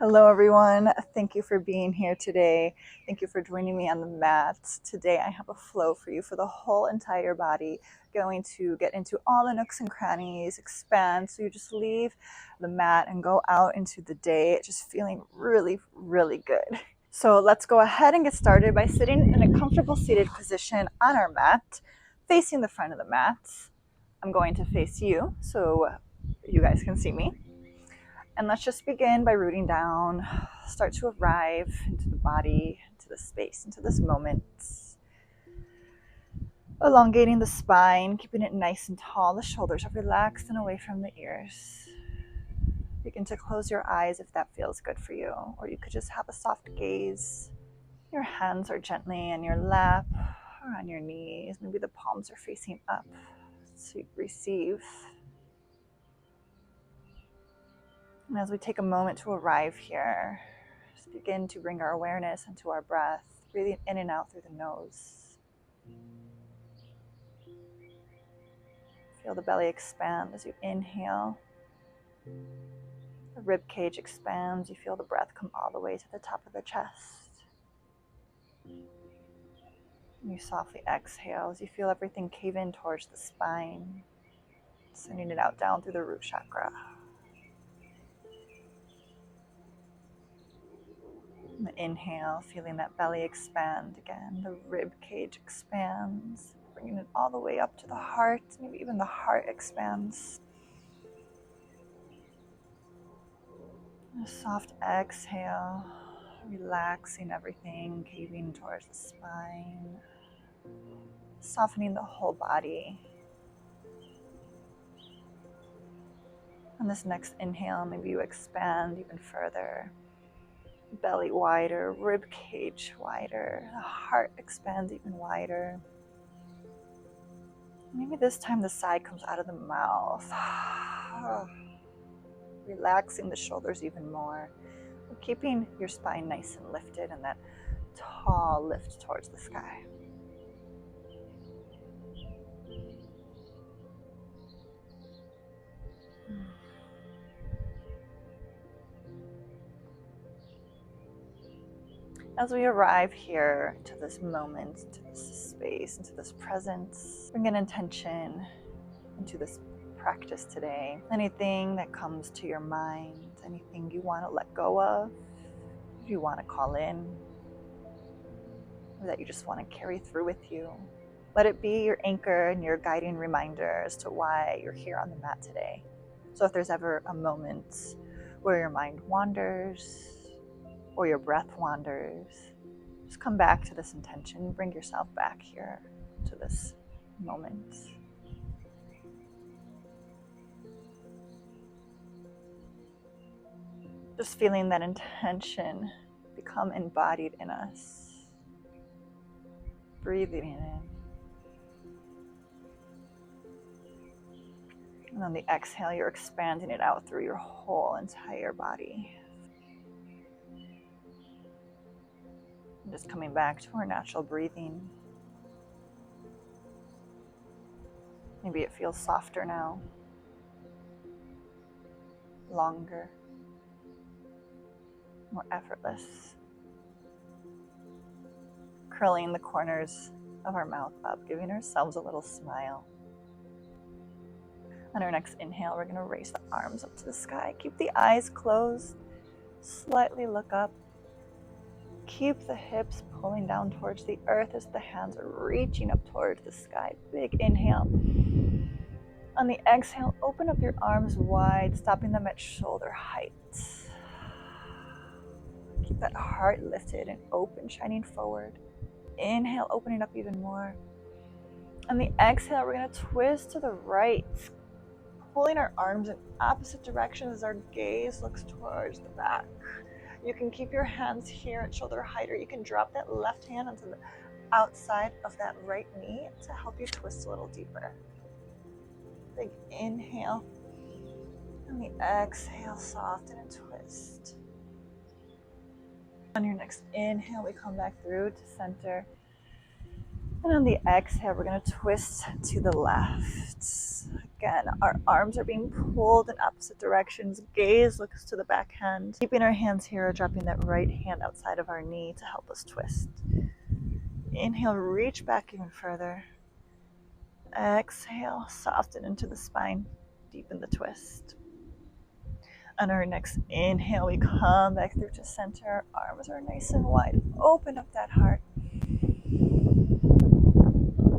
Hello everyone, thank you for being here today. Thank you for joining me on the mat. Today I have a flow for you for the whole entire body, going to get into all the nooks and crannies, expand, so you just leave the mat and go out into the day just feeling really, really good. So let's go ahead and get started by sitting in a comfortable seated position on our mat, facing the front of the mat. I'm going to face you so you guys can see me. And let's just begin by rooting down, start to arrive into the body, into the space, into this moment. Elongating the spine, keeping it nice and tall. The shoulders are relaxed and away from the ears. Begin to close your eyes if that feels good for you, or you could just have a soft gaze. Your hands are gently in your lap or on your knees. Maybe the palms are facing up so you receive. And as we take a moment to arrive here, just begin to bring our awareness into our breath, breathing in and out through the nose. Feel the belly expand as you inhale. The rib cage expands. You feel the breath come all the way to the top of the chest. And you softly exhale as you feel everything cave in towards the spine, sending it out down through the root chakra. And the inhale, feeling that belly expand again. The rib cage expands, bringing it all the way up to the heart. Maybe even the heart expands. And a soft exhale, relaxing everything, caving towards the spine, softening the whole body. On this next inhale, maybe you expand even further. Belly wider, rib cage wider, the heart expands even wider. Maybe this time the sigh comes out of the mouth. Relaxing the shoulders even more. Keeping your spine nice and lifted and that tall lift towards the sky. As we arrive here to this moment, to this space, into this presence, bring an intention into this practice today. Anything that comes to your mind, anything you want to let go of, you want to call in, or that you just want to carry through with you. Let it be your anchor and your guiding reminder as to why you're here on the mat today. So if there's ever a moment where your mind wanders or your breath wanders, just come back to this intention. Bring yourself back here to this moment. Just feeling that intention become embodied in us. Breathing it in. And on the exhale, you're expanding it out through your whole entire body. And just coming back to our natural breathing. Maybe it feels softer now, longer, more effortless. Curling the corners of our mouth up, giving ourselves a little smile. On our next inhale, we're going to raise the arms up to the sky. Keep the eyes closed. Slightly look up. Keep the hips pulling down towards the earth as the hands are reaching up towards the sky. Big inhale. On the exhale, open up your arms wide, stopping them at shoulder height. Keep that heart lifted and open, shining forward. Inhale, opening up even more. On the exhale, we're going to twist to the right, pulling our arms in opposite directions as our gaze looks towards the back. You can keep your hands here at shoulder height, or you can drop that left hand onto the outside of that right knee to help you twist a little deeper. Big inhale. On the exhale, soften and twist. On your next inhale, we come back through to center. And on the exhale, we're going to twist to the left. Again, our arms are being pulled in opposite directions. Gaze looks to the back hand. Keeping our hands here, dropping that right hand outside of our knee to help us twist. Inhale, reach back even further. Exhale, soften into the spine, deepen the twist. On our next inhale, we come back through to center. Arms are nice and wide. Open up that heart.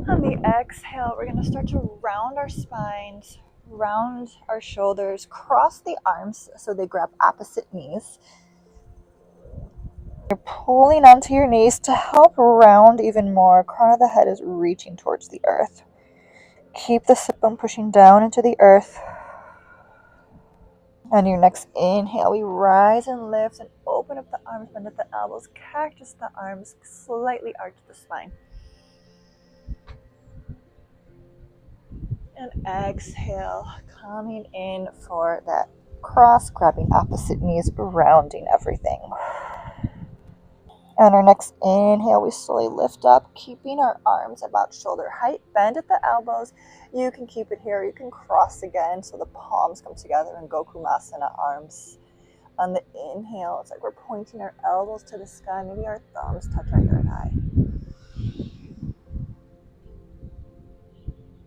On the exhale, we're going to start to round our spines, round our shoulders, cross the arms so they grab opposite knees. You're pulling onto your knees to help round even more. Crown of the head is reaching towards the earth. Keep the sit bone pushing down into the earth. On your next inhale, we rise and lift and open up the arms, bend at the elbows, cactus the arms, slightly arch the spine. And exhale, coming in for that cross, grabbing opposite knees, rounding everything. On our next inhale, we slowly lift up, keeping our arms about shoulder height, bend at the elbows. You can keep it here, you can cross again so the palms come together in Gokumasana arms. On the inhale, it's like we're pointing our elbows to the sky, maybe our thumbs touch our third eye.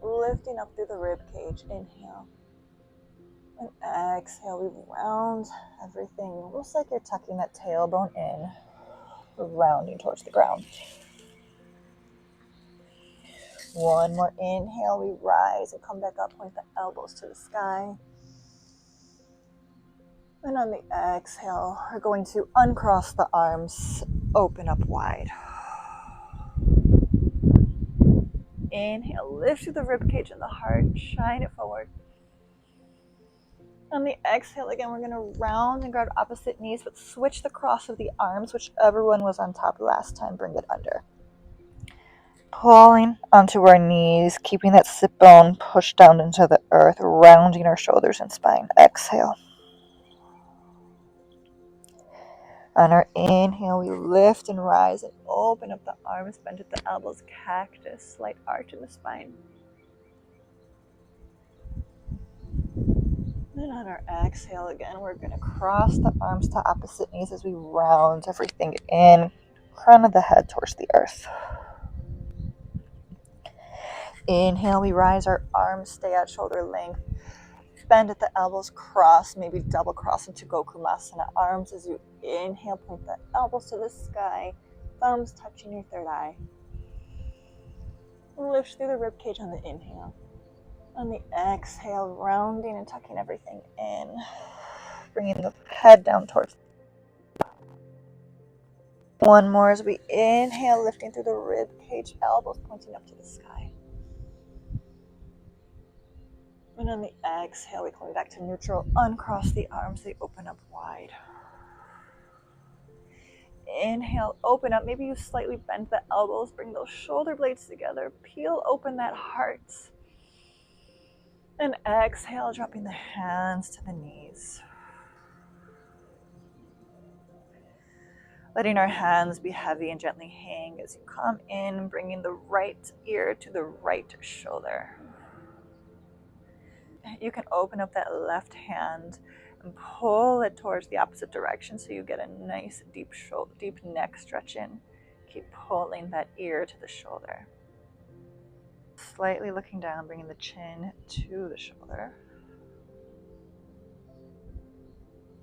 Lifting up through the rib cage, inhale. And exhale, we round everything, almost like you're tucking that tailbone in, rounding towards the ground. One more inhale, we rise and come back up, point the elbows to the sky. And on the exhale, we're going to uncross the arms, open up wide. Inhale, lift through the ribcage and the heart, shine it forward. On the exhale, again, we're going to round and grab opposite knees, but switch the cross of the arms, whichever one was on top last time, bring it under. Pulling onto our knees, keeping that sit bone pushed down into the earth, rounding our shoulders and spine. Exhale. On our inhale, we lift and rise and open up the arms, bend at the elbows, cactus, slight arch in the spine. And on our exhale, again, we're going to cross the arms to opposite knees as we round everything in, crown of the head towards the earth. Inhale, we rise, our arms stay at shoulder length. Bend at the elbows, cross, maybe double cross into Gokumasana arms. As you inhale, point the elbows to the sky, thumbs touching your third eye. Lift through the ribcage on the inhale. On the exhale, rounding and tucking everything in, bringing the head down towards. One more as we inhale, lifting through the ribcage, elbows pointing up to the sky. And on the exhale, we come back to neutral. Uncross the arms, they open up wide. Inhale, open up. Maybe you slightly bend the elbows, bring those shoulder blades together. Peel open that heart. And exhale, dropping the hands to the knees. Letting our hands be heavy and gently hang as you come in, bringing the right ear to the right shoulder. You can open up that left hand and pull it towards the opposite direction so you get a nice deep neck stretch in. Keep pulling that ear to the shoulder. Slightly looking down, bringing the chin to the shoulder.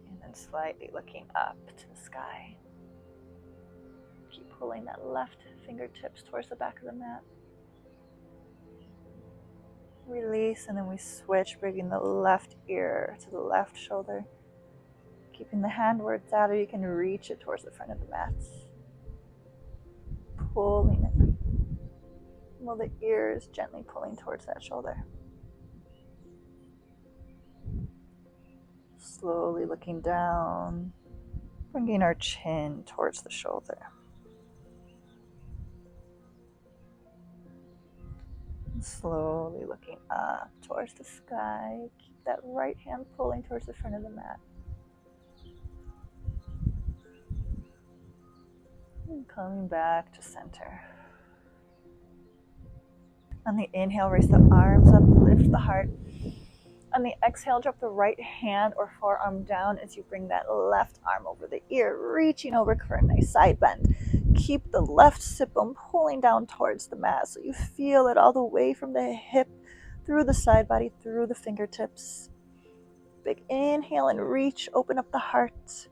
And then slightly looking up to the sky. Keep pulling that left fingertips towards the back of the mat. Release, and then we switch, bringing the left ear to the left shoulder. Keeping the hand where it's at, or you can reach it towards the front of the mat. Pulling it. While the ear is gently pulling towards that shoulder. Slowly looking down, bringing our chin towards the shoulder. Slowly looking up towards the sky. Keep that right hand pulling towards the front of the mat. And coming back to center. On the inhale, raise the arms up, lift the heart. On the exhale, drop the right hand or forearm down as you bring that left arm over the ear, reaching over for a nice side bend. Keep the left sit bone pulling down towards the mat so you feel it all the way from the hip, through the side body, through the fingertips. Big inhale and reach, open up the heart.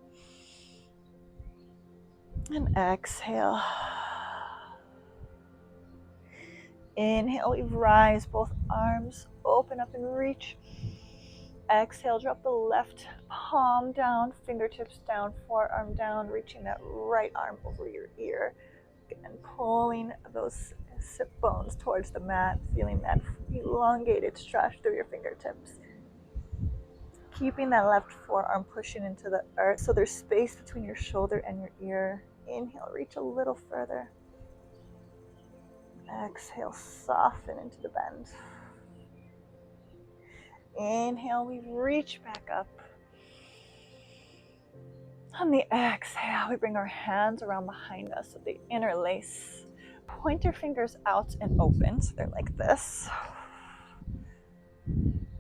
And exhale. Inhale, we rise, both arms open up and reach. Exhale, drop the left palm down, fingertips down, forearm down, reaching that right arm over your ear and pulling those sit bones towards the mat, feeling that elongated stretch through your fingertips. Keeping that left forearm pushing into the earth so there's space between your shoulder and your ear. Inhale, reach a little further. Exhale, soften into the bend. Inhale, we reach back up. On the exhale, we bring our hands around behind us so they interlace. Point your fingers out and open so they're like this.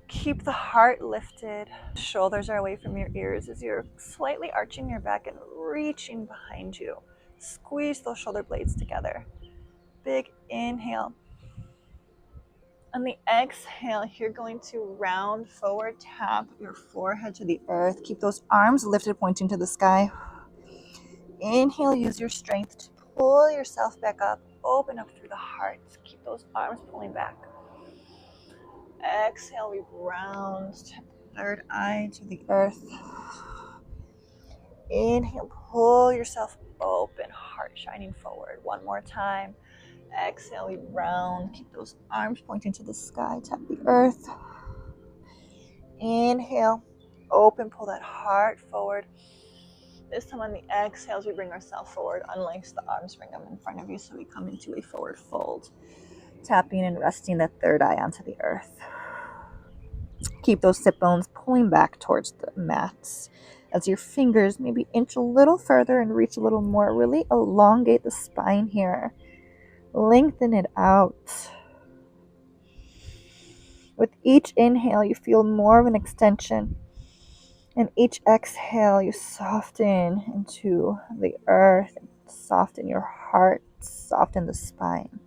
Keep the heart lifted. Shoulders are away from your ears as you're slightly arching your back and reaching behind you. Squeeze those shoulder blades together. Big inhale. On the exhale, you're going to round forward, tap your forehead to the earth. Keep those arms lifted, pointing to the sky. Inhale, use your strength to pull yourself back up. Open up through the heart. Keep those arms pulling back. Exhale, we round, tap the third eye to the earth. Inhale, pull yourself open, heart shining forward. One more time. Exhale, we round. Keep those arms pointing to the sky. Tap the earth. Inhale, open, pull that heart forward. This time on the exhales, we bring ourselves forward. Unlace the arms, bring them in front of you so we come into a forward fold. Tapping and resting that third eye onto the earth. Keep those sit bones pulling back towards the mats. As your fingers maybe inch a little further and reach a little more, really elongate the spine here. Lengthen it out. With each inhale, you feel more of an extension. And each exhale, you soften into the earth, soften your heart, soften the spine.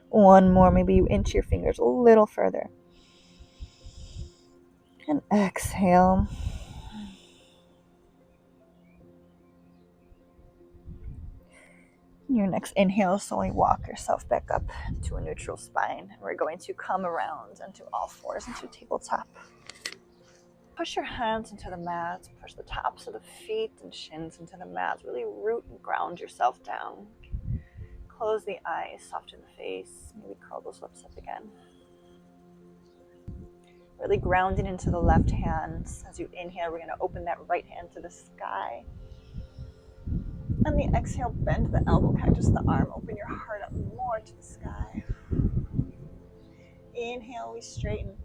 One more, maybe you inch your fingers a little further. And exhale. Your next inhale, slowly walk yourself back up to a neutral spine. We're going to come around into all fours into tabletop. Push your hands into the mat. Push the tops of the feet and shins into the mat. Really root and ground yourself down. Close the eyes, soften the face. Maybe curl those lips up again. Really grounding into the left hand. As you inhale, we're going to open that right hand to the sky. On the exhale, bend the elbow, cactus the arm. Open your heart up more to the sky. Inhale, we straighten.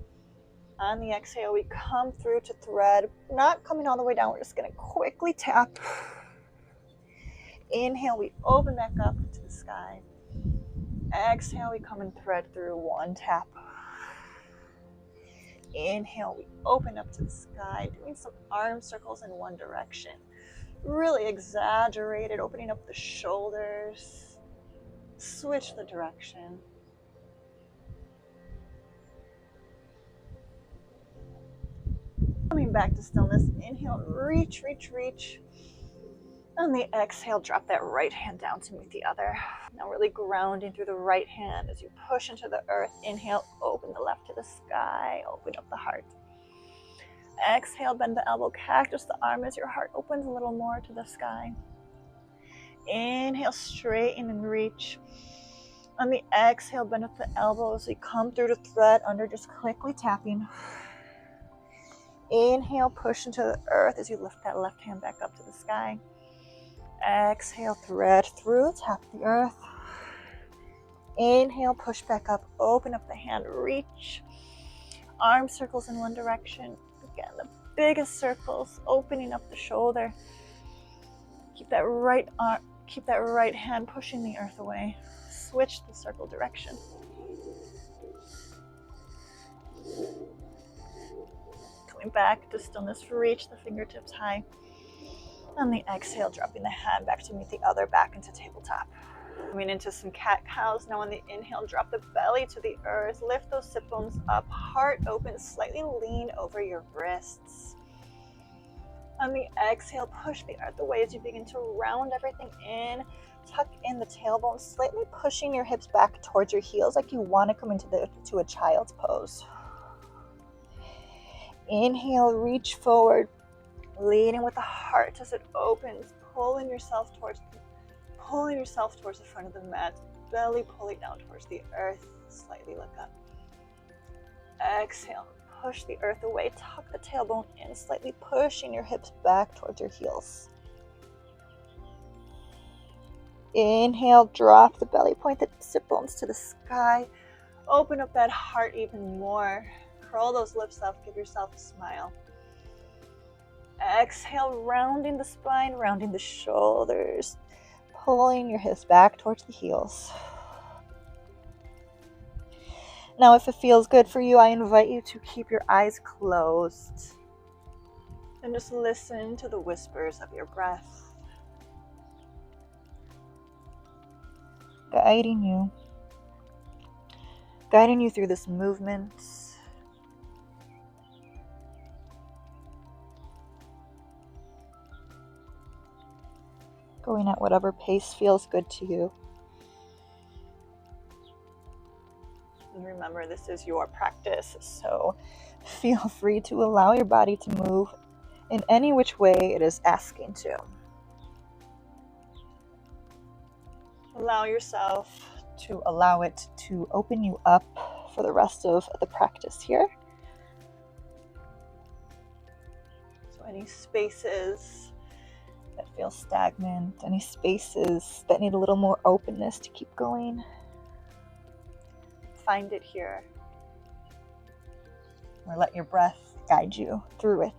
On the exhale, we come through to thread. Not coming all the way down. We're just going to quickly tap. Inhale, we open back up to the sky. Exhale, we come and thread through. One tap. Inhale, we open up to the sky, doing some arm circles in one direction. Really exaggerated, opening up the shoulders. Switch the direction. Coming back to stillness. Inhale, reach, reach, reach. On the exhale, drop that right hand down to meet the other. Now really grounding through the right hand as you push into the earth. Inhale, open the left to the sky. Open up the heart. Exhale, bend the elbow, cactus the arm as your heart opens a little more to the sky. Inhale, straighten and reach. On the exhale, bend at the elbows. You come through to thread under, just quickly tapping. Inhale, push into the earth as you lift that left hand back up to the sky. Exhale, thread through, tap the earth. Inhale, push back up, open up the hand, reach. Arm circles in one direction. Again, the biggest circles, opening up the shoulder. Keep that right arm, keep that right hand pushing the earth away. Switch the circle direction. Coming back to stillness, reach the fingertips high. On the exhale, dropping the hand back to meet the other, back into tabletop. Coming into some cat-cows. Now on the inhale, drop the belly to the earth. Lift those sit bones up, heart open, slightly lean over your wrists. On the exhale, push the earth away as you begin to round everything in. Tuck in the tailbone, slightly pushing your hips back towards your heels like you want to come into a child's pose. Inhale, reach forward, leading with the heart as it opens, pulling yourself towards the front of the mat, belly pulling down towards the earth, slightly look up. Exhale, push the earth away, tuck the tailbone in, slightly pushing your hips back towards your heels. Inhale, drop the belly, point the sit bones to the sky, open up that heart even more, curl those lips up, give yourself a smile. Exhale, rounding the spine, rounding the shoulders, pulling your hips back towards the heels. Now, if it feels good for you, I invite you to keep your eyes closed and just listen to the whispers of your breath, guiding you through this movement. Going at whatever pace feels good to you. And remember, this is your practice, so feel free to allow your body to move in any which way it is asking to. Allow yourself to allow it to open you up for the rest of the practice here. So any spaces that feel stagnant, any spaces that need a little more openness to keep going, find it here. Or let your breath guide you through it.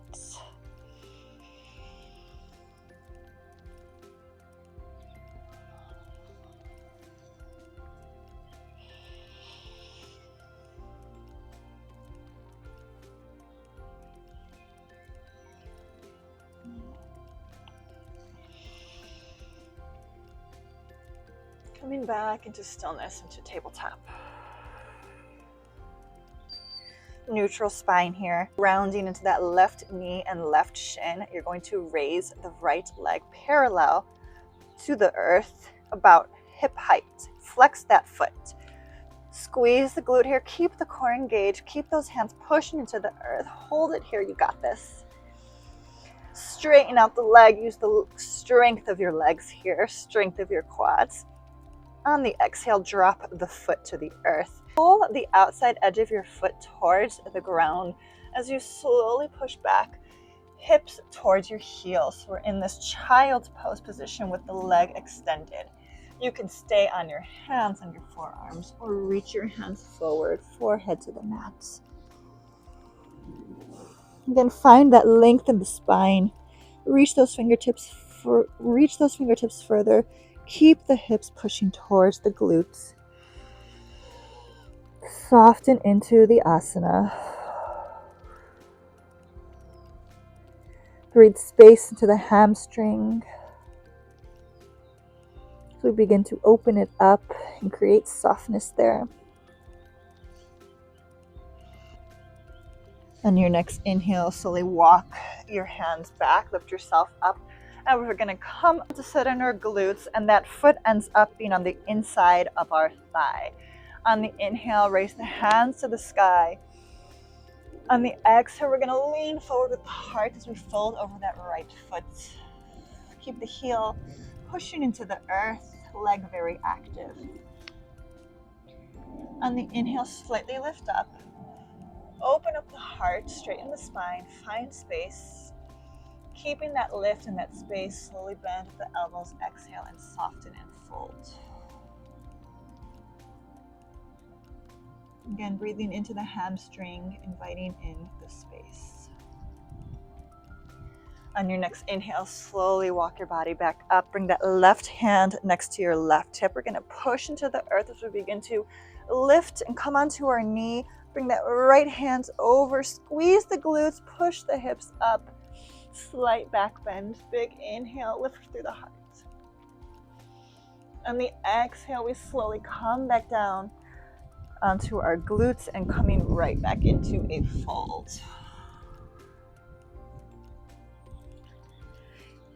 Coming back into stillness, into tabletop. Neutral spine here, rounding into that left knee and left shin. You're going to raise the right leg parallel to the earth, about hip height. Flex that foot. Squeeze the glute here. Keep the core engaged. Keep those hands pushing into the earth. Hold it here. You got this. Straighten out the leg. Use the strength of your legs here, strength of your quads. On the exhale, drop the foot to the earth. Pull the outside edge of your foot towards the ground as you slowly push back, hips towards your heels. We're in this child's pose position with the leg extended. You can stay on your hands on your forearms or reach your hands forward, forehead to the mat. Then find that length in the spine. Reach those fingertips further. Keep the hips pushing towards the glutes. Soften into the asana. Breathe space into the hamstring. So we begin to open it up and create softness there. On your next inhale, slowly walk your hands back, lift yourself up. And we're going to come to sit on our glutes, and that foot ends up being on the inside of our thigh. On the inhale, raise the hands to the sky. On the exhale, we're going to lean forward with the heart as we fold over that right foot. Keep the heel pushing into the earth, leg very active. On the inhale, slightly lift up. Open up the heart, straighten the spine, find space. Keeping that lift and that space, slowly bend the elbows, exhale, and soften and fold. Again, breathing into the hamstring, inviting in the space. On your next inhale, slowly walk your body back up. Bring that left hand next to your left hip. We're going to push into the earth as we begin to lift and come onto our knee. Bring that right hand over, squeeze the glutes, push the hips up, slight back bend, big inhale, lift through the heart. On the exhale, we slowly come back down onto our glutes and coming right back into a fold.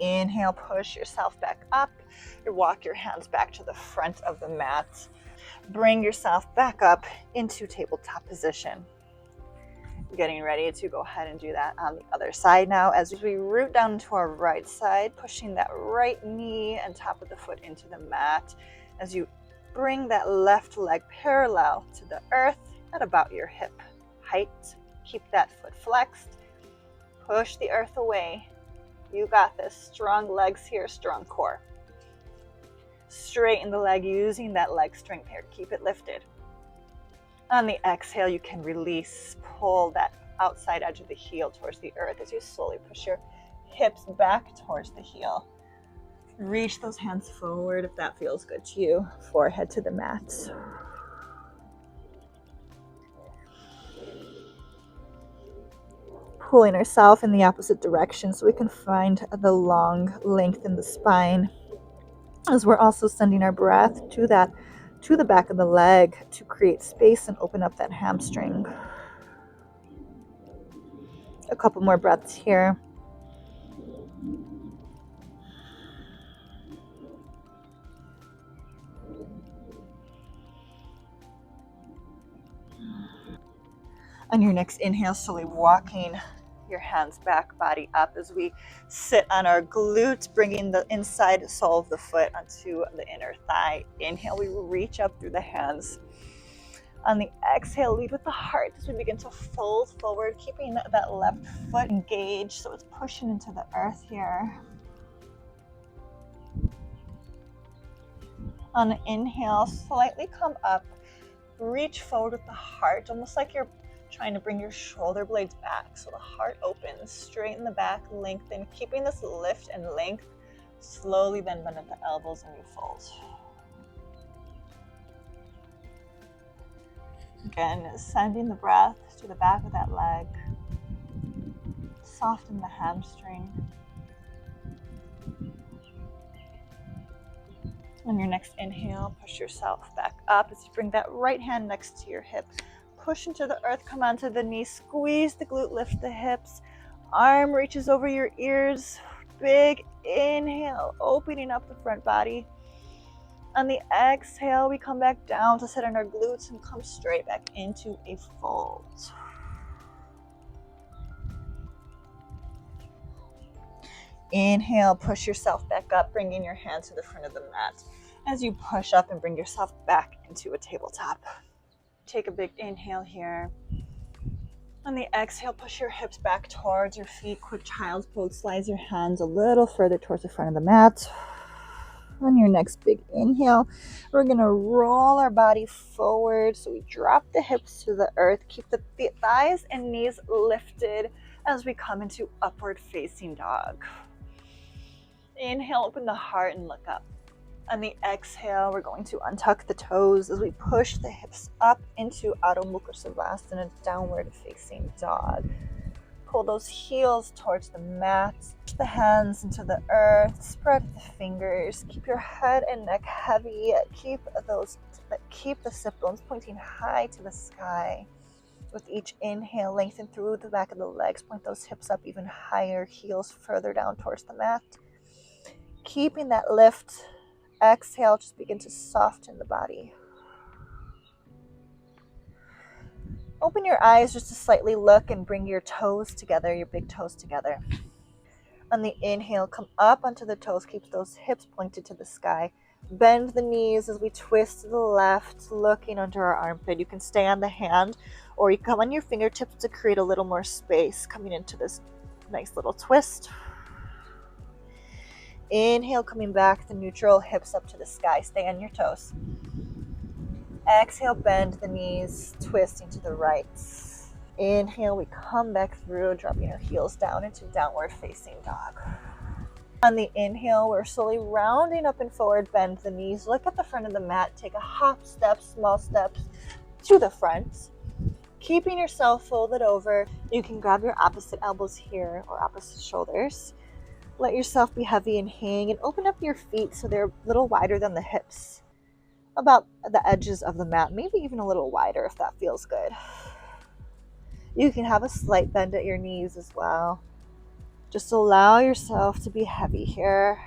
Inhale, push yourself back up. You walk your hands back to the front of the mat. Bring yourself back up into tabletop position. Getting ready to go ahead and do that on the other side now as we root down to our right side, pushing that right knee and top of the foot into the mat as you bring that left leg parallel to the earth at about your hip height. Keep that foot flexed. Push the earth away. You got this. Strong legs here, strong core. Straighten the leg using that leg strength here. Keep it lifted. On the exhale, you can release, pull that outside edge of the heel towards the earth as you slowly push your hips back towards the heel. Reach those hands forward if that feels good to you. Forehead to the mat. Pulling ourselves in the opposite direction so we can find the long length in the spine, as we're also sending our breath to the back of the leg to create space and open up that hamstring. A couple more breaths here. On your next inhale, slowly walking your hands back, body up as we sit on our glutes, bringing the inside sole of the foot onto the inner thigh. Inhale, we reach up through the hands. On the exhale, lead with the heart as we begin to fold forward, keeping that left foot engaged so it's pushing into the earth here. On the inhale, slightly come up, reach forward with the heart, almost like you're trying to bring your shoulder blades back so the heart opens. Straighten the back, lengthen, keeping this lift and length. Slowly bend at the elbows and you fold. Again, sending the breath to the back of that leg. Soften the hamstring. On your next inhale, push yourself back up as you bring that right hand next to your hip. Push into the earth, come onto the knee, squeeze the glute, lift the hips. Arm reaches over your ears. Big inhale, opening up the front body. On the exhale, we come back down to sit on our glutes and come straight back into a fold. Inhale, push yourself back up, bringing your hands to the front of the mat as you push up and bring yourself back into a tabletop. Take a big inhale here. On the exhale, push your hips back towards your feet. Quick child's pose, slides your hands a little further towards the front of the mat. On your next big inhale, we're going to roll our body forward. So we drop the hips to the earth. Keep the thighs and knees lifted as we come into upward facing dog. Inhale, open the heart and look up. On the exhale, we're going to untuck the toes as we push the hips up into Adho Mukha Savasana, downward facing dog. Pull those heels towards the mat, push the hands into the earth, spread the fingers, keep your head and neck heavy, keep the sit bones pointing high to the sky. With each inhale, lengthen through the back of the legs, point those hips up even higher, heels further down towards the mat. Keeping that lift. Exhale, just begin to soften the body. Open your eyes just to slightly look and bring your toes together, your big toes together. On the inhale, come up onto the toes, keep those hips pointed to the sky. Bend the knees as we twist to the left, looking under our armpit. You can stay on the hand or you come on your fingertips to create a little more space, coming into this nice little twist. Inhale, coming back to neutral, hips up to the sky. Stay on your toes. Exhale, bend the knees, twisting to the right. Inhale, we come back through, dropping our heels down into downward facing dog. On the inhale, we're slowly rounding up and forward, bend the knees, look at the front of the mat, take a hop step, small steps to the front. Keeping yourself folded over, you can grab your opposite elbows here or opposite shoulders. Let yourself be heavy and hang, and open up your feet so they're a little wider than the hips, about the edges of the mat, maybe even a little wider if that feels good. You can have a slight bend at your knees as well. Just allow yourself to be heavy here.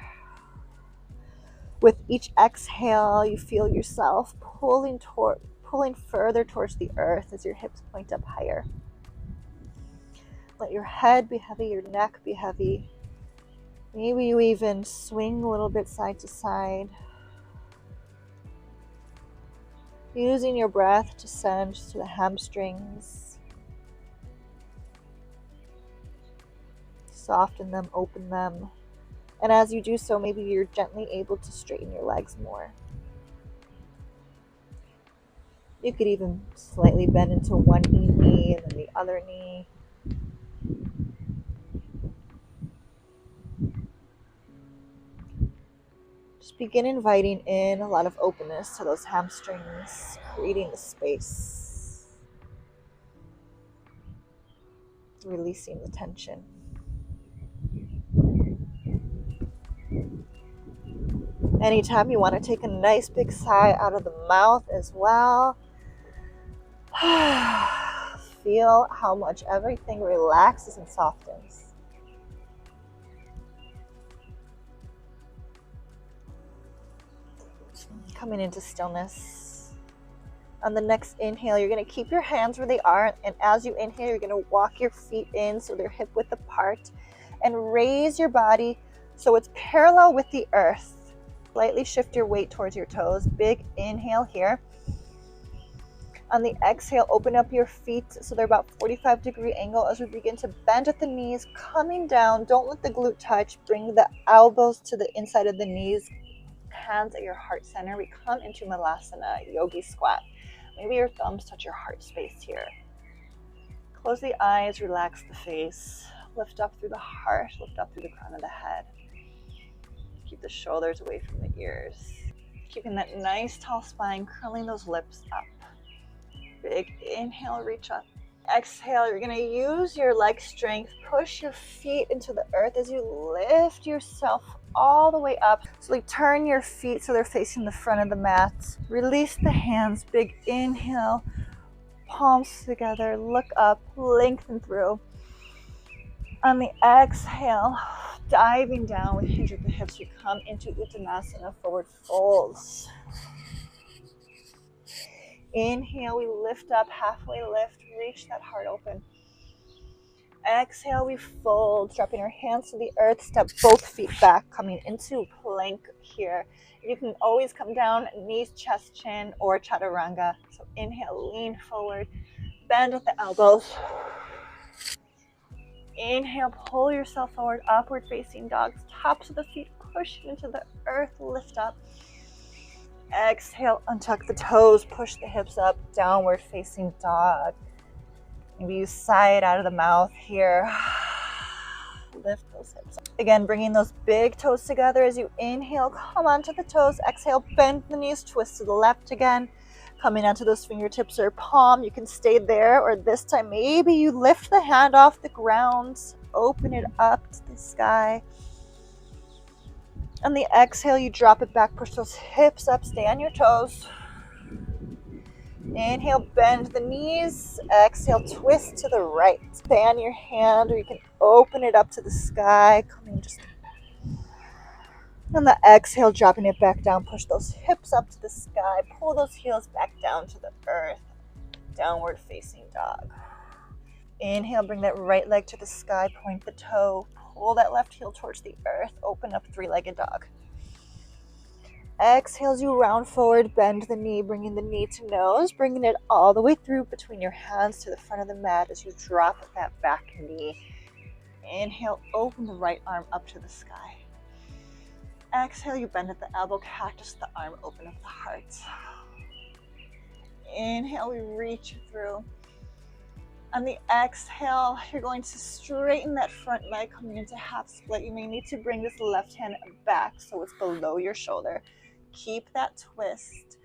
With each exhale, you feel yourself pulling further towards the earth as your hips point up higher. Let your head be heavy, your neck be heavy. Maybe you even swing a little bit side to side. Using your breath to send to the hamstrings. Soften them, open them. And as you do so, maybe you're gently able to straighten your legs more. You could even slightly bend into one knee and then the other knee. Just begin inviting in a lot of openness to those hamstrings, creating the space, releasing the tension. Anytime you want to take a nice big sigh out of the mouth as well. Feel how much everything relaxes and softens. Coming into stillness. On the next inhale, you're going to keep your hands where they are, and as you inhale, you're going to walk your feet in so they're hip width apart, and raise your body so it's parallel with the earth. Slightly shift your weight towards your toes. Big inhale here. On the exhale, open up your feet so they're about 45-degree angle as we begin to bend at the knees, coming down. Don't let the glute touch. Bring the elbows to the inside of the knees, hands at your heart center. We come into Malasana, Yogi squat. Maybe your thumbs touch your heart space here. Close the eyes, relax the face. Lift up through the heart, lift up through the crown of the head. Keep the shoulders away from the ears. Keeping that nice tall spine, curling those lips up. Big inhale, reach up. Exhale, you're going to use your leg strength. Push your feet into the earth as you lift yourself all the way up. So turn your feet so they're facing the front of the mat. Release the hands. Big inhale. Palms together. Look up. Lengthen through. On the exhale, diving down with hinge at the hips, we come into Uttanasana, forward folds. Inhale, we lift up, halfway lift, reach that heart open. Exhale, we fold, dropping our hands to the earth, step both feet back, coming into plank here. You can always come down, knees, chest, chin, or chaturanga. So inhale, lean forward, bend at the elbows. Inhale, pull yourself forward, upward facing dogs, tops of the feet push into the earth, lift up. Exhale, untuck the toes, push the hips up, downward facing dog. Maybe you sigh it out of the mouth here. Lift those hips up. Again, bringing those big toes together as you inhale, come onto the toes. Exhale, bend the knees, twist to the left again. Coming onto those fingertips or palm, you can stay there, or this time maybe you lift the hand off the ground, open it up to the sky. On the exhale, you drop it back, push those hips up, stay on your toes. Inhale, bend the knees. Exhale, twist to the right. Span your hand, or you can open it up to the sky. Coming just on the exhale, dropping it back down, push those hips up to the sky, pull those heels back down to the earth, downward facing dog. Inhale, bring that right leg to the sky, point the toe, pull that left heel towards the earth, open up three-legged dog. Exhale as you round forward, bend the knee, bringing the knee to nose, bringing it all the way through between your hands to the front of the mat as you drop that back knee. Inhale, open the right arm up to the sky. Exhale, you bend at the elbow, cactus the arm, open up the heart. Inhale, we reach through. On the exhale, you're going to straighten that front leg, coming into half split. You may need to bring this left hand back so it's below your shoulder. Keep that twist.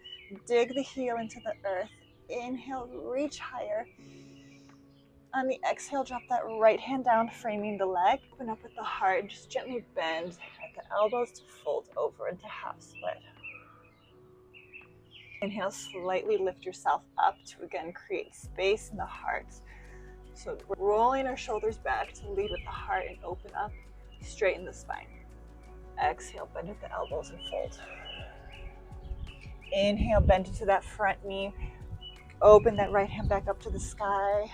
Dig the heel into the earth. Inhale, reach higher. On the exhale, drop that right hand down, framing the leg. Open up with the heart. Just gently bend at the elbows to fold over into half split. Inhale, slightly lift yourself up to again create space in the heart. So we're rolling our shoulders back to lead with the heart and open up, straighten the spine. Exhale, bend at the elbows and fold. Inhale, bend into that front knee. Open that right hand back up to the sky.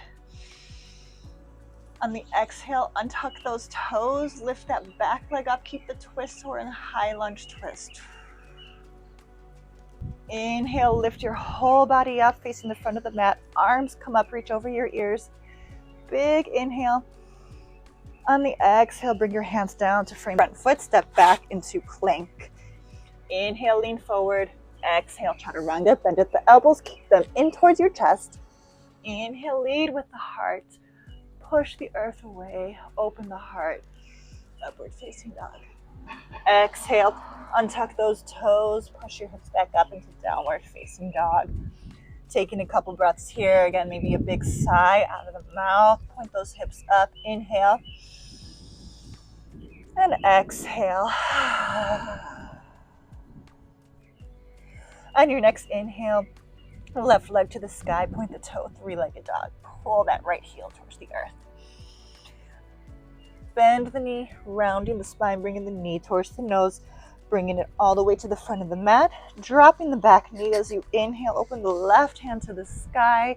On the exhale, untuck those toes, lift that back leg up, keep the twist, so we're in a high lunge twist. Inhale, lift your whole body up, facing the front of the mat. Arms come up, reach over your ears. Big inhale. On the exhale, bring your hands down to frame front foot, step back into plank. Inhale, lean forward. Exhale, chaturanga, bend at the elbows, keep them in towards your chest. Inhale, lead with the heart. Push the earth away, open the heart, upward facing dog. Exhale, untuck those toes, push your hips back up into downward facing dog. Taking a couple breaths here. Again, maybe a big sigh out of the mouth. Point those hips up. Inhale. And exhale. On your next inhale, left leg to the sky, point the toe, three-legged dog. Pull that right heel towards the earth. Bend the knee, rounding the spine, bringing the knee towards the nose, bringing it all the way to the front of the mat, dropping the back knee as you inhale, open the left hand to the sky,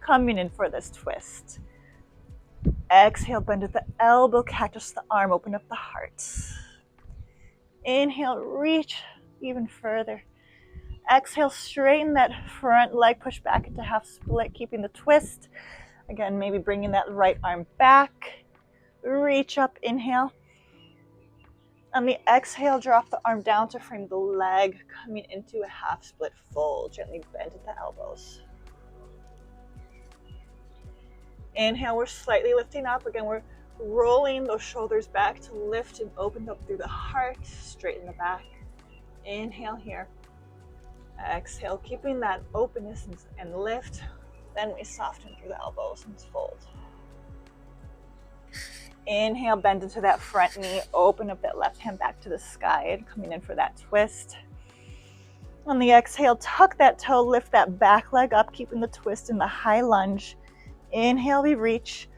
coming in for this twist. Exhale, bend at the elbow, cactus the arm, open up the heart. Inhale, reach even further. Exhale, straighten that front leg, push back into half split, keeping the twist. Again, maybe bringing that right arm back. Reach up, inhale. On the exhale, drop the arm down to frame the leg, coming into a half split fold. Gently bend at the elbows. Inhale, we're slightly lifting up. Again, we're rolling those shoulders back to lift and open up through the heart, straighten the back. Inhale here. Exhale, keeping that openness and lift. Then we soften through the elbows and fold. Inhale, bend into that front knee, open up that left hand back to the sky and coming in for that twist. On the exhale, tuck that toe, lift that back leg up, keeping the twist in the high lunge. Inhale, we reach.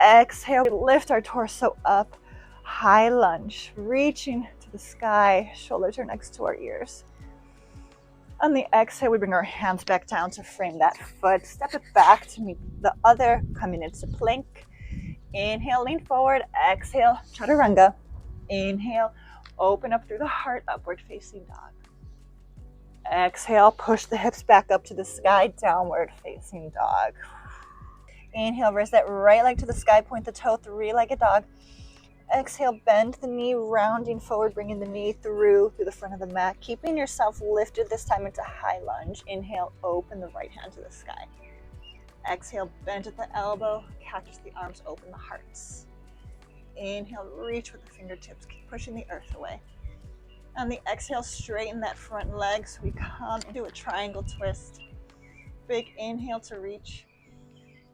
Exhale, we lift our torso up, high lunge, reaching to the sky, shoulders are next to our ears. On the exhale, we bring our hands back down to frame that foot, step it back to meet the other, coming into plank. Inhale, lean forward. Exhale, chaturanga. Inhale, open up through the heart, upward facing dog. Exhale, push the hips back up to the sky, downward facing dog. Inhale, raise that right leg to the sky, point the toe, three-legged dog. Exhale, bend the knee, rounding forward, bringing the knee through the front of the mat, keeping yourself lifted this time into high lunge. Inhale, open the right hand to the sky. Exhale, bend at the elbow, cactus the arms, open the hearts. Inhale, reach with the fingertips, keep pushing the earth away. On the exhale, straighten that front leg so we come into a triangle twist. Big inhale to reach.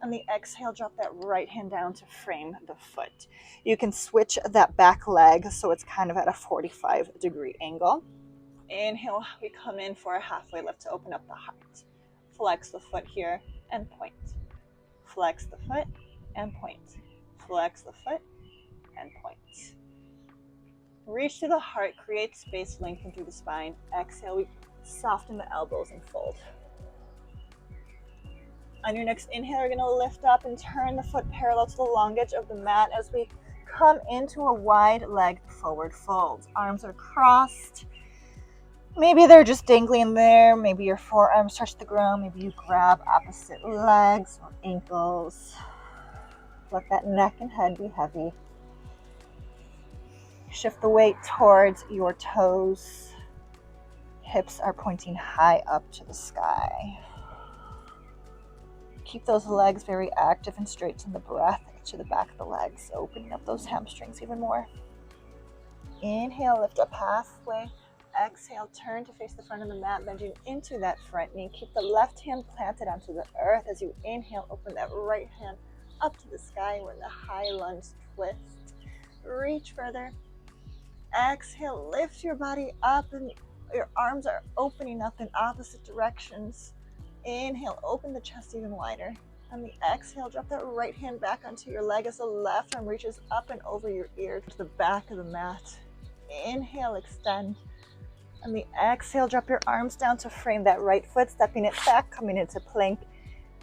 On the exhale, drop that right hand down to frame the foot. You can switch that back leg so it's kind of at a 45-degree angle. Inhale, we come in for a halfway lift to open up the heart. Flex the foot here and point. Flex the foot and point. Flex the foot and point. Reach to the heart, create space, lengthen through the spine. Exhale, we soften the elbows and fold. On your next inhale, you're gonna lift up and turn the foot parallel to the long edge of the mat as we come into a wide leg forward fold. Arms are crossed. Maybe they're just dangling there. Maybe your forearms touch the ground. Maybe you grab opposite legs or ankles. Let that neck and head be heavy. Shift the weight towards your toes. Hips are pointing high up to the sky. Keep those legs very active and straighten the breath to the back of the legs, opening up those hamstrings even more. Inhale, lift up halfway. exhale, turn to face the front of the mat, bending into that front knee. Keep the left hand planted onto the earth. As you inhale, open that right hand up to the sky. We're in the high lunge twist. Reach further. Exhale, lift your body up, and your arms are opening up in opposite directions. Inhale, open the chest even wider. On the exhale, drop that right hand back onto your leg as the left arm reaches up and over your ear to the back of the mat. Inhale, extend. On the exhale, drop your arms down to frame that right foot, stepping it back, coming into plank.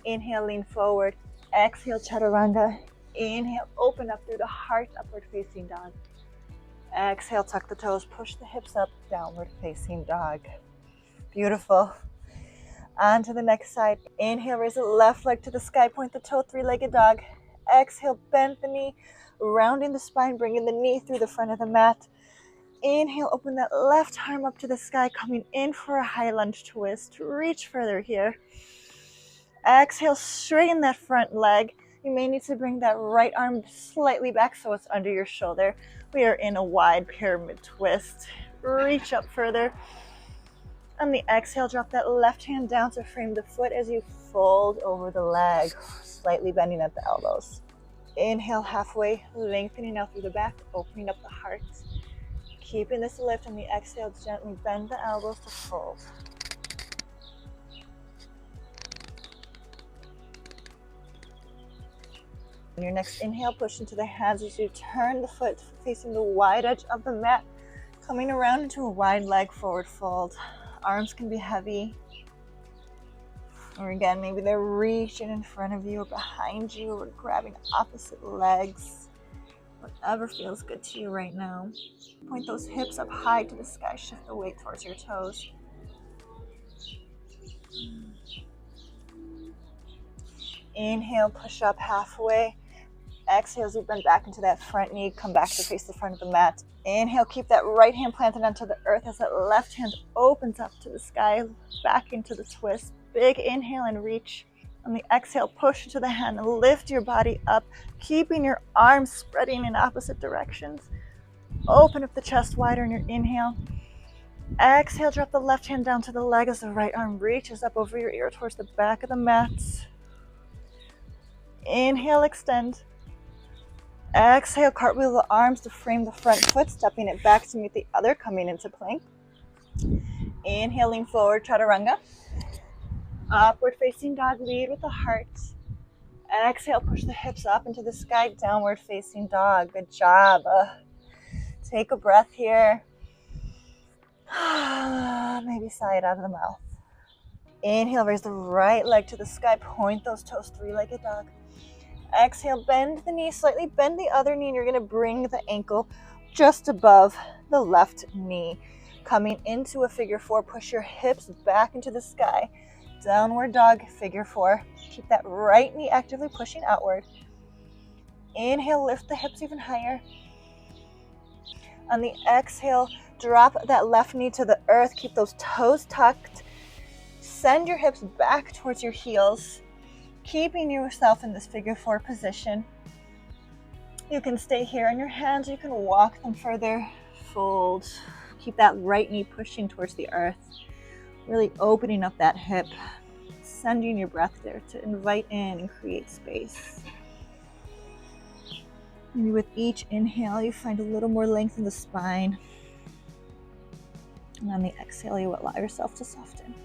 Inhale, lean forward. Exhale, chaturanga. Inhale, open up through the heart, upward facing dog. Exhale, tuck the toes, push the hips up, downward facing dog. Beautiful. On to the next side. Inhale, raise the left leg to the sky, point the toe, three-legged dog. Exhale, bend the knee, rounding the spine, bringing the knee through the front of the mat. Inhale, open that left arm up to the sky, coming in for a high lunge twist. Reach further here. Exhale, straighten that front leg. You may need to bring that right arm slightly back so it's under your shoulder. We are in a wide pyramid twist. Reach up further. On the exhale, drop that left hand down to frame the foot as you fold over the leg, slightly bending at the elbows. Inhale halfway, lengthening out through the back, opening up the heart. Keeping this lift. On the exhale, gently bend the elbows to fold. On your next inhale, push into the hands as you turn the foot facing the wide edge of the mat, coming around into a wide leg forward fold. Arms can be heavy, or again, maybe they're reaching in front of you or behind you, or grabbing opposite legs. Whatever feels good to you right now. Point those hips up high to the sky, shift the weight towards your toes. Inhale, push up halfway. Exhale as you bend back into that front knee, come back to face the front of the mat. Inhale, keep that right hand planted onto the earth as that left hand opens up to the sky, back into the twist. Big inhale and reach. On the exhale, push to the hand and lift your body up, keeping your arms spreading in opposite directions. Open up the chest wider in your inhale. Exhale, drop the left hand down to the leg as the right arm reaches up over your ear towards the back of the mat. Inhale, extend. Exhale, cartwheel the arms to frame the front foot, stepping it back to meet the other, coming into plank. Inhale, lean forward, chaturanga. Upward facing dog, lead with the heart. Exhale, push the hips up into the sky, downward facing dog. Good job. Take a breath here. Maybe sigh it out of the mouth. Inhale, raise the right leg to the sky, point those toes, three-legged dog. Exhale, bend the knee, slightly bend the other knee, and you're gonna bring the ankle just above the left knee. Coming into a figure four, push your hips back into the sky. Downward dog, figure four. Keep that right knee actively pushing outward. Inhale, lift the hips even higher. On the exhale, drop that left knee to the earth. Keep those toes tucked. Send your hips back towards your heels, keeping yourself in this figure four position. You can stay here on your hands. You can walk them further. Fold. Keep that right knee pushing towards the earth. Really opening up that hip. Sending your breath there to invite in and create space. Maybe with each inhale, you find a little more length in the spine. And on the exhale, you allow yourself to soften.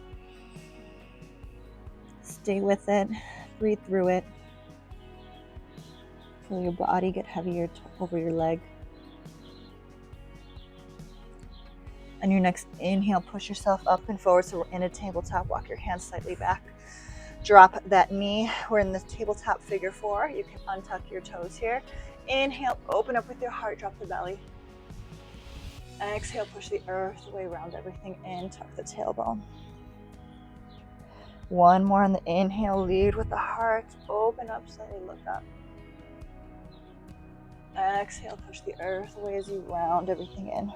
Stay with it. Breathe through it. Feel your body get heavier over your leg. On your next inhale, push yourself up and forward. So we're in a tabletop. Walk your hands slightly back. Drop that knee. We're in this tabletop figure four. You can untuck your toes here. Inhale, open up with your heart, drop the belly. Exhale, push the earth away, round everything in, tuck the tailbone. One more on the inhale, lead with the heart, open up, slightly look up. Exhale, push the earth away as you round everything in.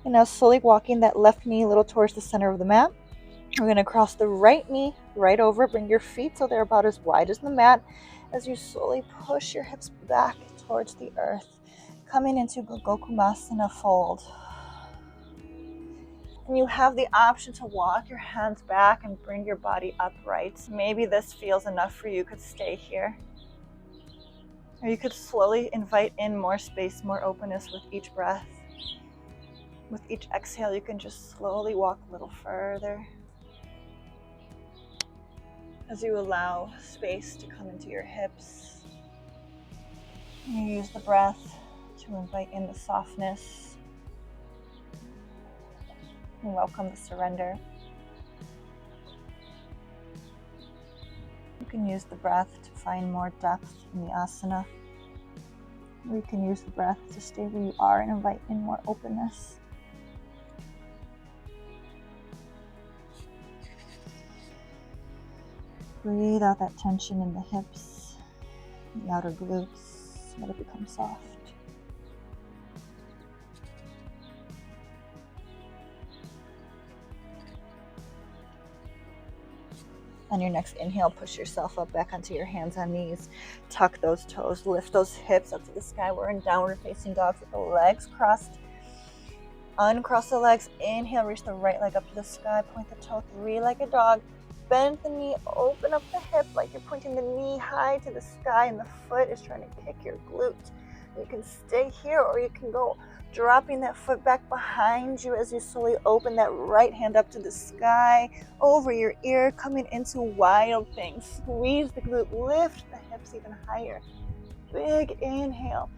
And now slowly walking that left knee a little towards the center of the mat. We're going to cross the right knee right over, bring your feet so they're about as wide as the mat as you slowly push your hips back towards the earth. Coming into Gokumasana fold. And you have the option to walk your hands back and bring your body upright. Maybe this feels enough for you. You could stay here. Or you could slowly invite in more space, more openness with each breath. With each exhale, you can just slowly walk a little further. As you allow space to come into your hips. You use the breath to invite in the softness. And welcome the surrender. You can use the breath to find more depth in the asana. Or you can use the breath to stay where you are and invite in more openness. Breathe out that tension in the hips, the outer glutes. Let it become soft. On your next inhale, push yourself up back onto your hands and knees. Tuck those toes, lift those hips up to the sky. We're in downward facing dog with the legs crossed. Uncross the legs. Inhale, reach the right leg up to the sky. Point the toe, three-legged dog. Bend the knee, open up the hip like you're pointing the knee high to the sky and the foot is trying to kick your glute. You can stay here or you can go dropping that foot back behind you as you slowly open that right hand up to the sky, over your ear, coming into wild thing. Squeeze the glute, lift the hips even higher. Big inhale.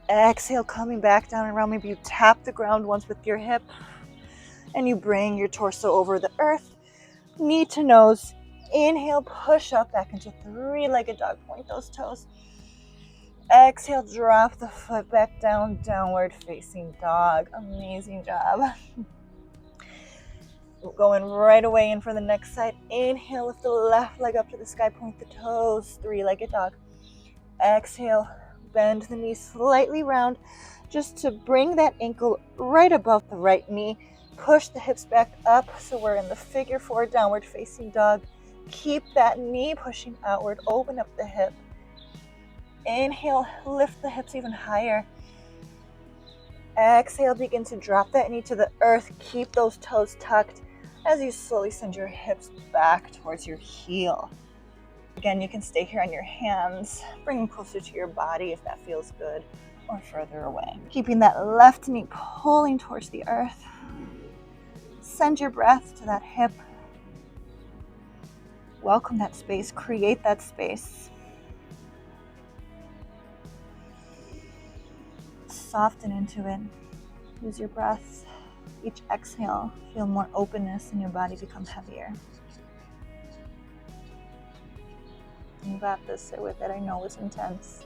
Exhale, coming back down and around. Maybe you tap the ground once with your hip and you bring your torso over the earth, knee to nose. Inhale, push up back into three-legged dog. Point those toes. Exhale, drop the foot back down, downward facing dog. Amazing job. Going right away in for the next side. Inhale, lift the left leg up to the sky, point the toes, three-legged dog. Exhale, bend the knee slightly round just to bring that ankle right above the right knee. Push the hips back up so we're in the figure four, downward facing dog. Keep that knee pushing outward, open up the hip. Inhale, lift the hips even higher. Exhale, begin to drop that knee to the earth. Keep those toes tucked as you slowly send your hips back towards your heel. Again, you can stay here on your hands. Bring them closer to your body if that feels good, or further away. Keeping that left knee pulling towards the earth. Send your breath to that hip. Welcome that space. Create that space. Soften into it. Use your breath. Each exhale, feel more openness in your body become heavier. You got this. Sit with it. I know it's intense.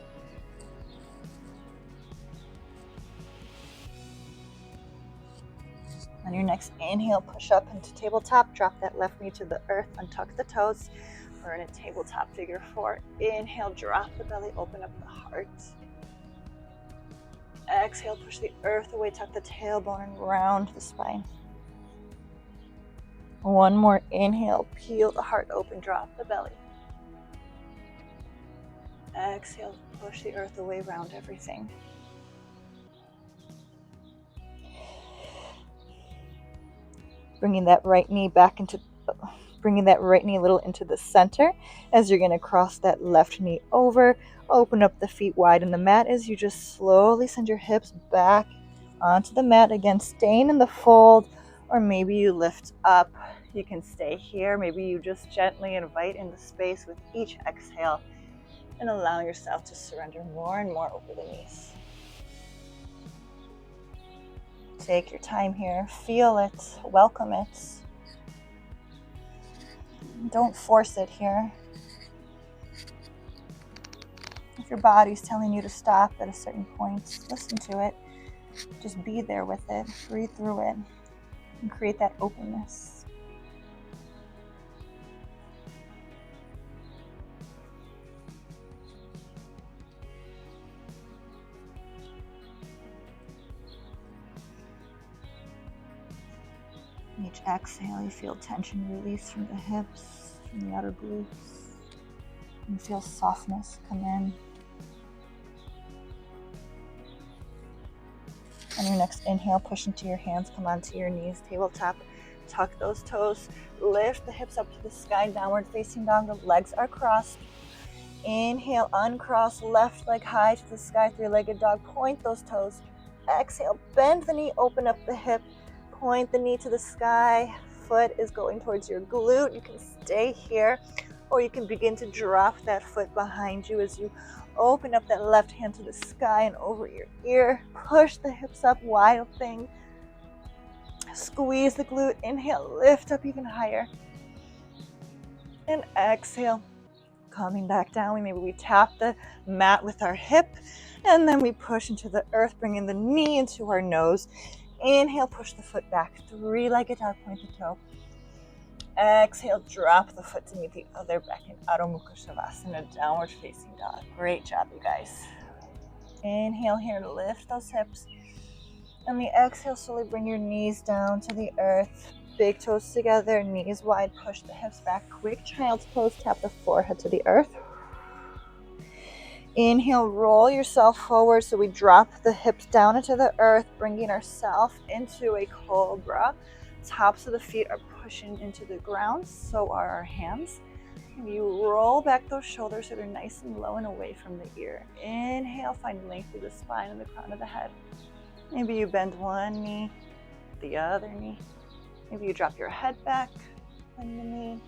On your next inhale, push up into tabletop. Drop that left knee to the earth. Untuck the toes. We're in a tabletop figure four. Inhale, drop the belly, open up the heart. Exhale, push the earth away, tuck the tailbone and round the spine. One more inhale, peel the heart open, drop the belly. Exhale, push the earth away, round everything. Bringing that right knee a little into the center as you're going to cross that left knee over. Open up the feet wide in the mat as you just slowly send your hips back onto the mat. Again, staying in the fold, or maybe you lift up. You can stay here. Maybe you just gently invite in the space with each exhale and allow yourself to surrender more and more over the knees. Take your time here. Feel it. Welcome it. Don't force it here. If your body's telling you to stop at a certain point, listen to it. Just be there with it. Breathe through it and create that openness. Each exhale, you feel tension release from the hips, from the outer glutes. You feel softness come in. next inhale, push into your hands, come onto your knees, tabletop, tuck those toes, lift the hips up to the sky, downward facing dog. The legs are crossed. Inhale, uncross, left leg high to the sky, three-legged dog. Point those toes. Exhale, bend the knee, open up the hip, point the knee to the sky. Foot is going towards your glute. You can stay here, or you can begin to drop that foot behind you as you open up that left hand to the sky and over your ear. Push the hips up, wild thing. Squeeze the glute. Inhale, lift up even higher. And exhale, coming back down. Maybe we tap the mat with our hip, and then we push into the earth, bringing the knee into our nose. Inhale, push the foot back, three-legged dog, point the toe. Exhale, drop the foot to meet the other back in Adho Mukha Shavasana, downward facing dog. Great job, you guys. Inhale here to lift those hips. On the exhale, slowly bring your knees down to the earth. Big toes together, knees wide, push the hips back. Quick child's pose, tap the forehead to the earth. Inhale, roll yourself forward so we drop the hips down into the earth, bringing ourselves into a cobra. Tops of the feet are pushing into the ground, so are our hands. And you roll back those shoulders so they're nice and low and away from the ear. Inhale, find length through the spine and the crown of the head. Maybe you bend one knee, the other knee. Maybe you drop your head back, bend the knee.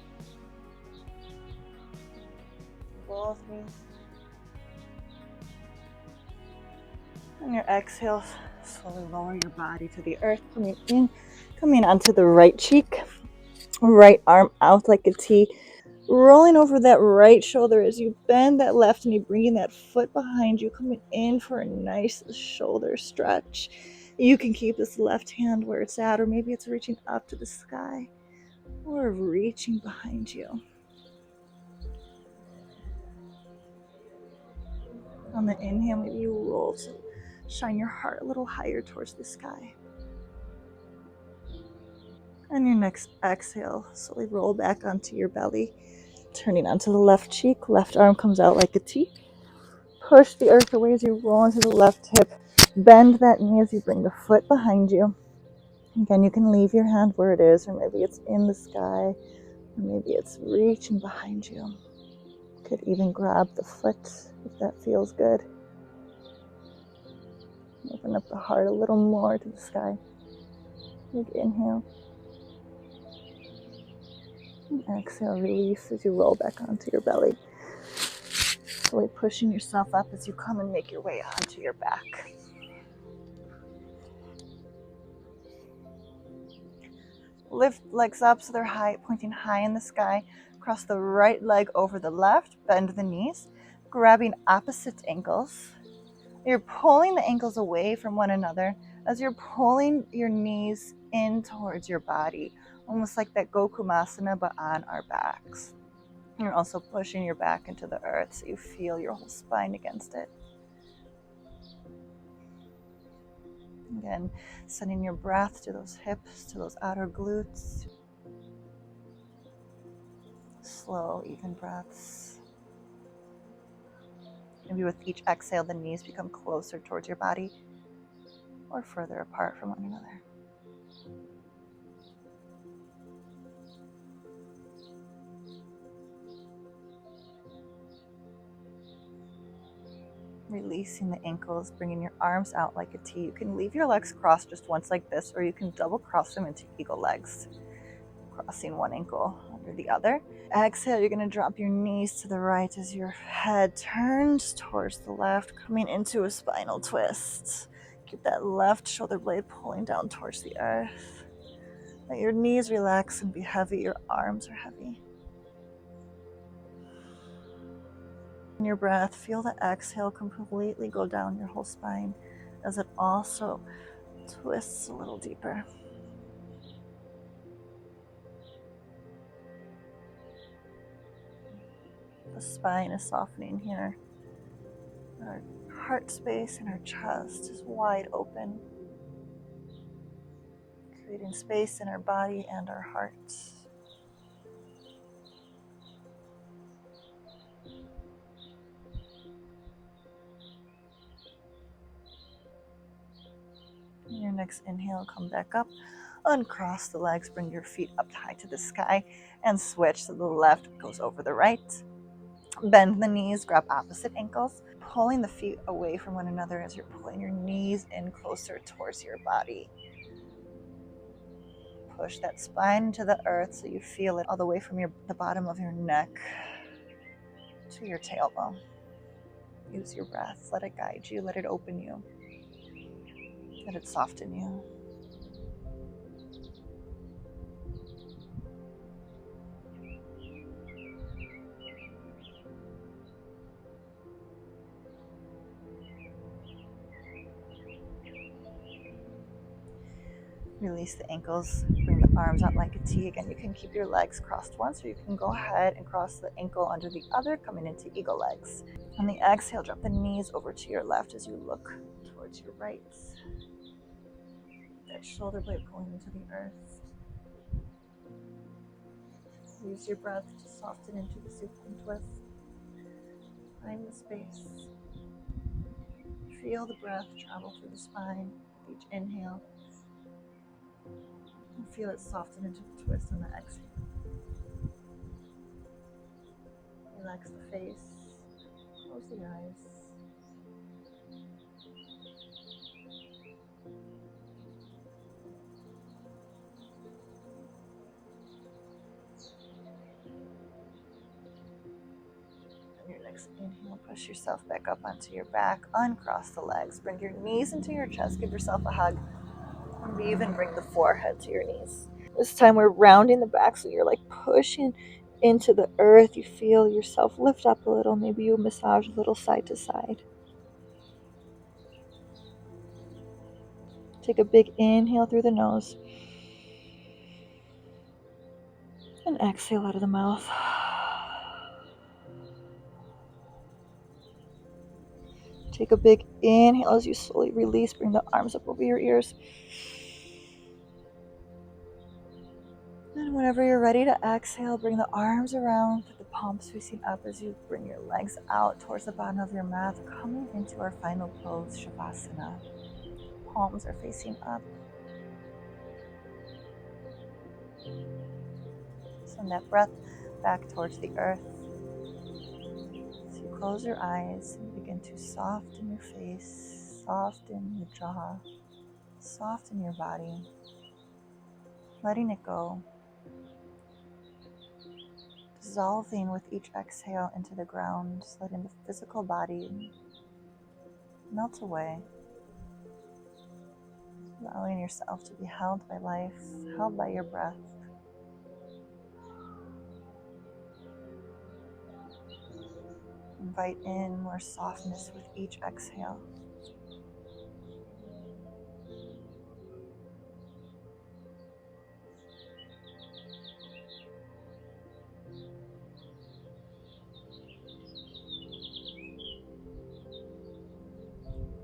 Both knees. On your exhale, slowly lower your body to the earth, coming onto the right cheek, right arm out like a T, rolling over that right shoulder as you bend that left knee, bringing that foot behind you, coming in for a nice shoulder stretch. You can keep this left hand where it's at, or maybe it's reaching up to the sky, or reaching behind you. On the inhale, maybe you roll to shine your heart a little higher towards the sky. And your next exhale, slowly roll back onto your belly, turning onto the left cheek. Left arm comes out like a T. Push the earth away as you roll into the left hip. Bend that knee as you bring the foot behind you. Again, you can leave your hand where it is, or maybe it's in the sky, or maybe it's reaching behind you. You could even grab the foot if that feels good. Open up the heart a little more to the sky. Big inhale. And exhale, release as you roll back onto your belly. Slowly pushing yourself up as you come and make your way onto your back. Lift legs up so they're high, pointing high in the sky. Cross the right leg over the left, bend the knees, grabbing opposite ankles. You're pulling the ankles away from one another as you're pulling your knees in towards your body, almost like that Gokumasana, but on our backs. You're also pushing your back into the earth so you feel your whole spine against it. Again, sending your breath to those hips, to those outer glutes. Slow, even breaths. Maybe with each exhale, the knees become closer towards your body or further apart from one another. Releasing the ankles, bringing your arms out like a T. You can leave your legs crossed just once like this, or you can double cross them into eagle legs, crossing one ankle under the other. Exhale, you're going to drop your knees to the right as your head turns towards the left, coming into a spinal twist. Keep that left shoulder blade pulling down towards the earth. Let your knees relax and be heavy. Your arms are heavy. In your breath, feel the exhale completely go down your whole spine as it also twists a little deeper. The spine is softening here. Our heart space and our chest is wide open, creating space in our body and our hearts. Your next inhale, come back up, uncross the legs, bring your feet up high to the sky, and switch. So the left goes over the right. Bend the knees, grab opposite ankles, pulling the feet away from one another as you're pulling your knees in closer towards your body. Push that spine into the earth so you feel it all the way from the bottom of your neck to your tailbone. Use your breath. Let it guide you. Let it open you. Let it soften you. Release the ankles, bring the arms out like a T. Again, you can keep your legs crossed once, or you can go ahead and cross the ankle under the other, coming into eagle legs. On the exhale, drop the knees over to your left as you look towards your right. That shoulder blade pulling into the earth. Use your breath to soften into the supine twist. Find the space. Feel the breath travel through the spine with each inhale. And feel it soften into the twist on the exhale. Relax the face. Close the eyes. On your next inhale, push yourself back up onto your back. Uncross the legs. Bring your knees into your chest. Give yourself a hug. And even bring the forehead to your knees. This time we're rounding the back, so you're like pushing into the earth. You feel yourself lift up a little. Maybe you massage a little side to side. Take a big inhale through the nose. And exhale out of the mouth. Take a big inhale as you slowly release. Bring the arms up over your ears. And whenever you're ready to exhale, bring the arms around, put the palms facing up as you bring your legs out towards the bottom of your mat, coming into our final pose, Shavasana. Palms are facing up. Send that breath back towards the earth. So you close your eyes and begin to soften your face, soften your jaw, soften your body, letting it go. Dissolving with each exhale into the ground, letting the physical body melt away. Allowing yourself to be held by life, held by your breath. Invite in more softness with each exhale.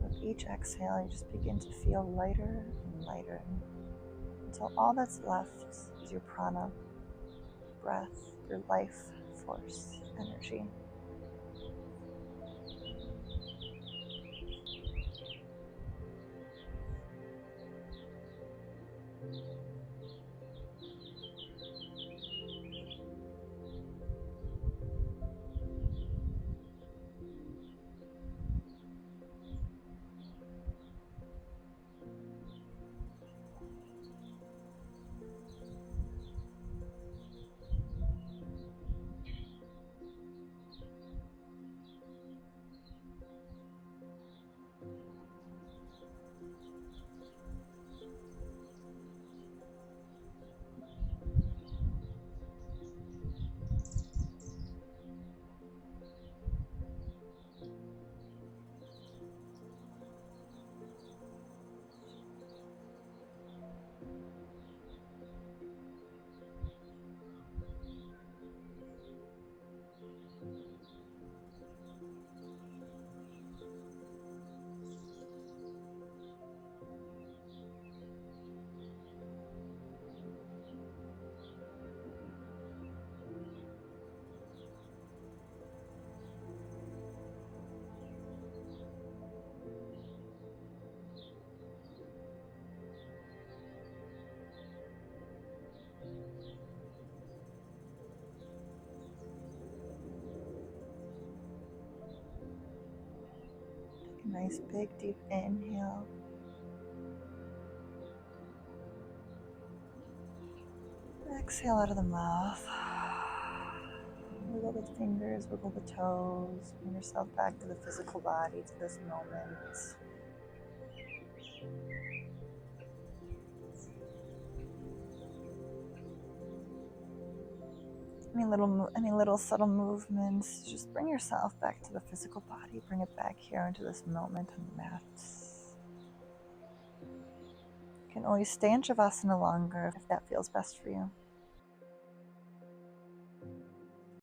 With each exhale, you just begin to feel lighter and lighter until all that's left is your prana, breath, your life force, energy. Nice big deep inhale. Exhale out of the mouth. Wiggle the fingers, wiggle the toes. Bring yourself back to the physical body, to this moment. Any little subtle movements, just bring yourself back to the physical body. Bring it back here into this moment on the mat. You can always stay in Shavasana longer if that feels best for you.